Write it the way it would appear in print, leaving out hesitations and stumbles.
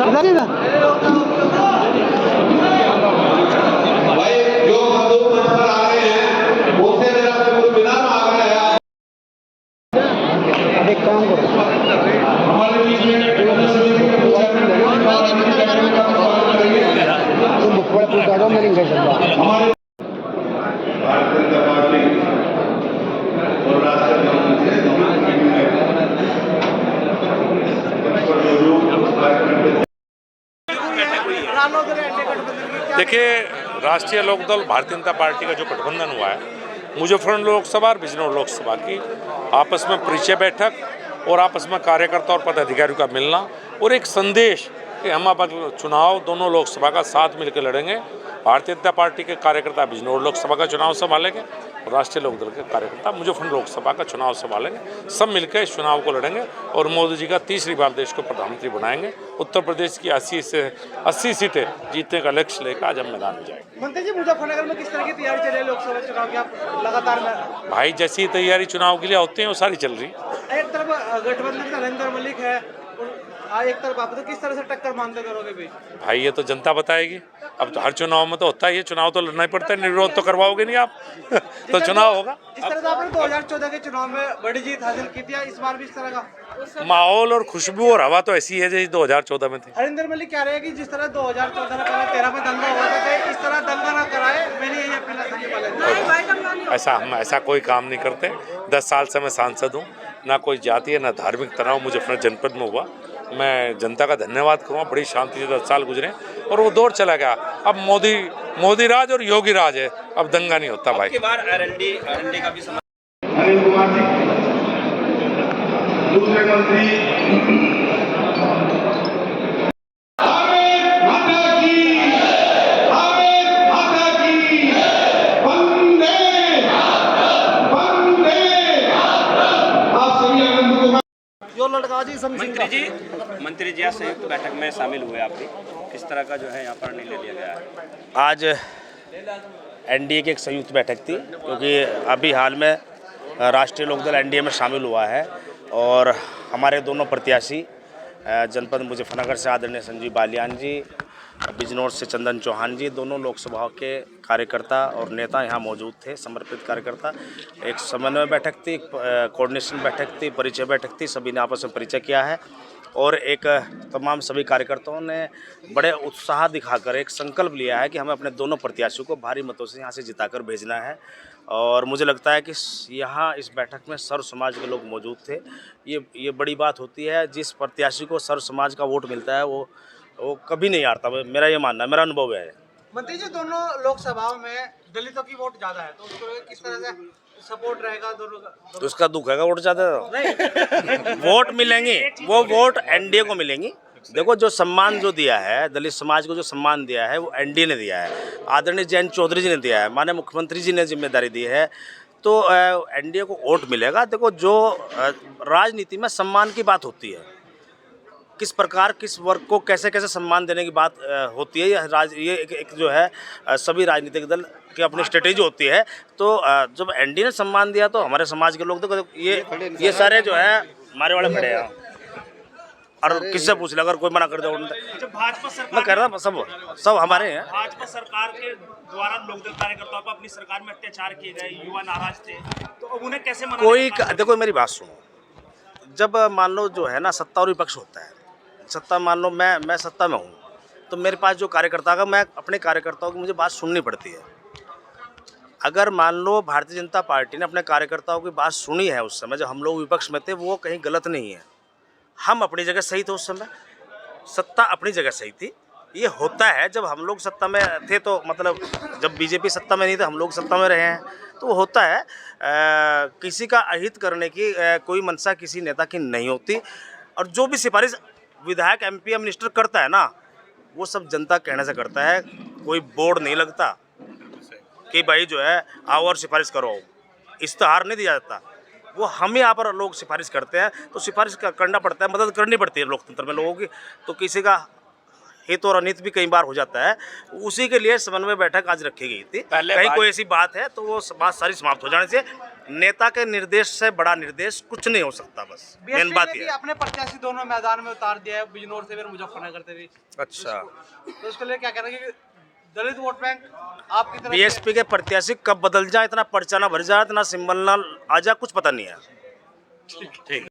लगेगा। भाई जो मजदूर मंच पर आ रहे हैं उनसे मेरा कुछ विनम्र आग्रह है। अब एक काम करो, हमारे बीच में तुम बुकवा पूछा दो, मैं नहीं कह सकता। हमारे भारतीय जनता पार्टी और राष्ट्रीय देखिए, राष्ट्रीय लोकदल भारतीय जनता पार्टी का जो गठबंधन हुआ है, मुजफ्फरनगर लोकसभा और बिजनौर लोकसभा की आपस में परिचय बैठक और आपस में कार्यकर्ता और पदाधिकारियों का मिलना और एक संदेश कि हम अब चुनाव दोनों लोकसभा का साथ मिलकर लड़ेंगे। भारतीय जनता पार्टी के कार्यकर्ता बिजनौर लोकसभा का चुनाव संभालेंगे और राष्ट्रीय लोकदल के कार्यकर्ता मुजफ्फरनगर लोकसभा का चुनाव संभालेंगे। सब मिलकर इस चुनाव को लड़ेंगे और मोदी जी का तीसरी बार देश को प्रधानमंत्री बनाएंगे। उत्तर प्रदेश की 80 से 80 सीटें जीतने का लक्ष्य लेकर आज हम मैदान में जाएंगे। मंत्री जी, मुजफ्फरनगर में किस तरह की तैयारी चल रही है लोकसभा चुनाव की? आप लगातार भाई जैसी तैयारी चुनाव के लिए होती है वो सारी चल रही। एक तरफ गठबंधन का नरेंद्र मलिक है और एक तरफ आप, तो किस तरह से टक्कर मानते करोगे भी? भाई ये तो जनता बताएगी। अब तो हर चुनाव में तो होता है, ये चुनाव तो लड़ना ही पड़ता है, निर्विरोध तो करवाओगे नहीं आप। तो चुनाव होगा। जिस तरह से आपने 2014 के चुनाव में बड़ी जीत हासिल की थी, इस बार भी इस तरह का माहौल और खुशबू और हवा तो ऐसी है जैसे 2014 में थी। नरेंद्र मलिक कह रहे हैं कि जिस तरह 2014 में 13 में दंगा हुआ था, इस तरह दंगा ना कराए। मैंने यही अपील ऐसा कोई काम नहीं करते। 10 साल से मैं सांसद हूँ, ना कोई जातीय ना धार्मिक तनाव मुजफ्फरनगर जनपद में हुआ। मैं जनता का धन्यवाद करूँगा, बड़ी शांति से 10 साल गुजरे और वो दौर चला गया। अब मोदी राज और योगी राज है, अब दंगा नहीं होता भाई। अनिल कुमार जी, दूसरे मंत्री मंत्री जी आज संयुक्त बैठक में शामिल हुए आपकी, किस तरह का जो है यहाँ पर निर्णय लिया गया है? आज एनडीए की एक संयुक्त बैठक थी, क्योंकि अभी हाल में राष्ट्रीय लोकदल एनडीए में शामिल हुआ है और हमारे दोनों प्रत्याशी जनपद मुजफ्फरनगर से आदरणीय संजीव बालियान जी, बिजनौर से चंदन चौहान जी, दोनों लोकसभा के कार्यकर्ता और नेता यहाँ मौजूद थे, समर्पित कार्यकर्ता। एक समन्वय बैठक थी, कोऑर्डिनेशन बैठक थी, परिचय बैठक थी, सभी ने आपस में परिचय किया है और एक तमाम सभी कार्यकर्ताओं ने बड़े उत्साह दिखाकर एक संकल्प लिया है कि हमें अपने दोनों प्रत्याशियों को भारी मतों से यहाँ से जिताकर भेजना है। और मुझे लगता है कि यहाँ इस बैठक में सर्व समाज के लोग मौजूद थे। ये बड़ी बात होती है, जिस प्रत्याशी को सर्व समाज का वोट मिलता है वो कभी नहीं हारता। मेरा ये मानना है, मेरा अनुभव है। मंत्री जी, दोनों लोकसभाओं में दलितों की वोट ज्यादा है, तो उसको किस तरह से सपोर्ट रहेगा दोनों का? तो उसका दुख है, वोट ज्यादा वोट मिलेंगे, वो वोट एनडीए को मिलेंगी। देखो, जो सम्मान जो दिया है दलित समाज को, जो सम्मान दिया है वो एनडीए ने दिया है, आदरणीय जयंत चौधरी जी ने दिया है, माननीय मुख्यमंत्री जी ने जिम्मेदारी दी है, तो एनडीए को वोट मिलेगा। देखो, जो राजनीति में सम्मान की बात होती है, किस प्रकार किस वर्ग को कैसे कैसे सम्मान देने की बात होती है, ये एक जो है सभी राजनीतिक दल की अपनी स्ट्रेटेजी होती है। तो जब एनडीए ने सम्मान दिया तो हमारे समाज के लोग, देखो ये सारे जो है हमारे वाले खड़े हैं और किससे पूछ ले, अगर कोई मना कर दे भाजपा सरकार, मैं कह रहा सब हमारे हैं। भाजपा सरकार के द्वारा लोकदल कार्यकर्ताओं पर अपनी सरकार में अत्याचार किए गए, युवा नाराज थे, तो अब उन्हें कैसे मना? देखो मेरी बात सुनो, जब मान लो जो है ना सत्ता और विपक्ष होता है, सत्ता मान लो मैं सत्ता में हूँ, तो मेरे पास जो कार्यकर्ता का, मैं अपने कार्यकर्ताओं की मुझे बात सुननी पड़ती है। अगर मान लो भारतीय जनता पार्टी ने अपने कार्यकर्ताओं की बात सुनी है उस समय जब हम लोग विपक्ष में थे, वो कहीं गलत नहीं है। हम अपनी जगह सही थे उस समय, सत्ता अपनी जगह सही थी। ये होता है जब हम लोग सत्ता में थे, तो मतलब जब बीजेपी सत्ता में नहीं थे, हम लोग सत्ता में रहे हैं, तो वो होता है। किसी का अहित करने की कोई मंशा किसी नेता की नहीं होती। और जो भी सिफारिश विधायक, एमपी या मिनिस्टर करता है ना, वो सब जनता कहने से करता है। कोई बोर्ड नहीं लगता कि भाई जो है आओ और सिफारिश करो, इश्तेहार नहीं दिया जाता। वो हम यहाँ पर लोग सिफारिश करते हैं, तो सिफारिश करना पड़ता है, मदद करनी पड़ती है लोकतंत्र में लोगों की। तो किसी का हित और अनित भी कई बार हो जाता है, उसी के लिए समन्वय बैठक आज रखी गई थी। कहीं कोई ऐसी बात है तो वो बात सारी समाप्त हो जाने से नेता के निर्देश से बड़ा निर्देश कुछ नहीं हो सकता। बस मेन बात ये है। अपने प्रत्याशी दोनों मैदान में उतार दिया है, बिजनौर से फिर मुजफ्फरनगर से भी। अच्छा, तो उसके लिए क्या कहना है कि दलित वोट बैंक आपकी तरफ बीएसपी के प्रत्याशी कब बदल जाए, इतना पर्चा ना भर जाए, इतना सिंबल ना आ जाए, कुछ पता नहीं है। ठीक।